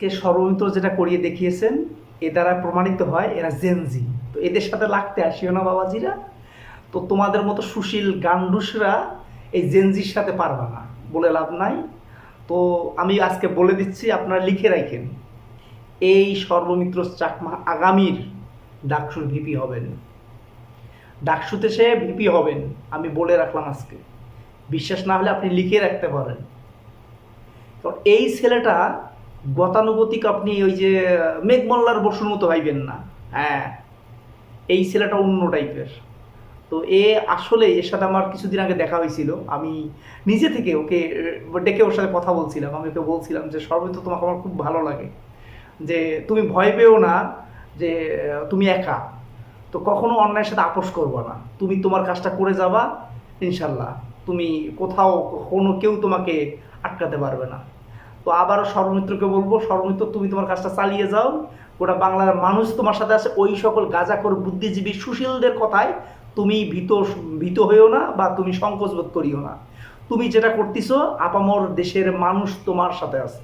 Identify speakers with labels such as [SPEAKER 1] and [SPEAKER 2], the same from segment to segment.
[SPEAKER 1] আজকে সর্বমিত্র যেটা করিয়ে দেখিয়েছেন এ দ্বারা প্রমাণিত হয় এরা জেনজি। তো এদের সাথে লাগতে আসিও না বাবাজিরা। তো তোমাদের মতো সুশীল গান্ডুসরা এই জেনজির সাথে পারবে না, বলে লাভ নাই। তো আমি আজকে বলে দিচ্ছি, আপনারা লিখে রাখেন, এই সর্বমিত্র চাকমা আগামীর ডাকসুর ভিপি হবেন। ডাকসুতে সে ভিপি হবেন, আমি বলে রাখলাম আজকে। বিশ্বাস না হলে আপনি লিখে রাখতে পারেন। কারণ এই ছেলেটা গতানুগতিক, আপনি ওই যে মেঘমল্লার বসুর মতো ভাইবেন না। হ্যাঁ, এই ছেলেটা অন্য টাইপের। তো এ আসলে এর সাথে আমার কিছুদিন আগে দেখা হয়েছিল। আমি নিজে থেকে ওকে ডেকে ওর সাথে কথা বলছিলাম। আমি ওকে বলছিলাম যে সর্বত তোমাকে আমার খুব ভালো লাগে, যে তুমি ভয় পেও না, যে তুমি একা, তো কখনো অন্যায়ের সাথে আপোষ করবো না, তুমি তোমার কাজটা করে যাবা, ইনশাল্লাহ তুমি কোথাও কোনো কেউ তোমাকে আটকাতে পারবে না। তো আবারও সর্বমিত্রকে বলবো, সর্বমিত্র তুমি তোমার কাজটা চালিয়ে যাও, গোটা বাংলার মানুষ তোমার সাথে আছে। ওই সকল গাঁজাখোর বুদ্ধিজীবী সুশীলদের কথায় তুমি ভীত ভীত হইও না, বা তুমি সংকোচ বোধ করিও না। তুমি যেটা করতেছো, আপামর দেশের মানুষ তোমার সাথে আছে।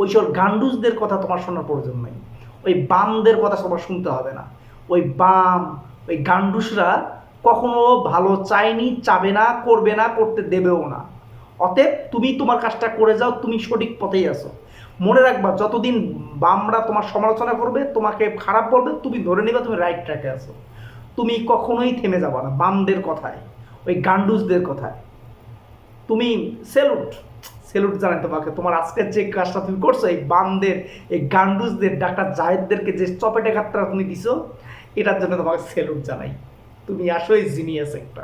[SPEAKER 1] ওইসব গান্ডুসদের কথা তোমার শোনার প্রয়োজন নাই। ওই বামদের কথা তোমার শুনতে হবে না। ওই বাম, ওই গান্ডুসরা কখনো ভালো চায়নি, চাবে না, করবে না, করতে দেবেও না। অতএব তুমি তোমার কাজটা করে যাও, তুমি সঠিক পথেই আছো। মনে রাখবা, যতদিন বামরা তোমার সমালোচনা করবে, তোমাকে খারাপ বলবে, তুমি ধরে নিবা তুমি রাইট ট্র্যাকে আছো। তুমি কখনোই থেমে যাবা না বামদের কথায়, ওই গান্ডুসদের কথায়। তুমি সেলুট, সেলুট জানাই তোমাকে। তোমার আজকের যে কাজটা তুমি করছো, এই বামদের, এই গান্ডুসদের, ডাক্তার জাহেদদেরকে যে চপেটে ঘাতটা তুমি দিছো, এটার জন্য তোমাকে সেলুট জানাই। তুমি আসোই জিনিয়াস একটা।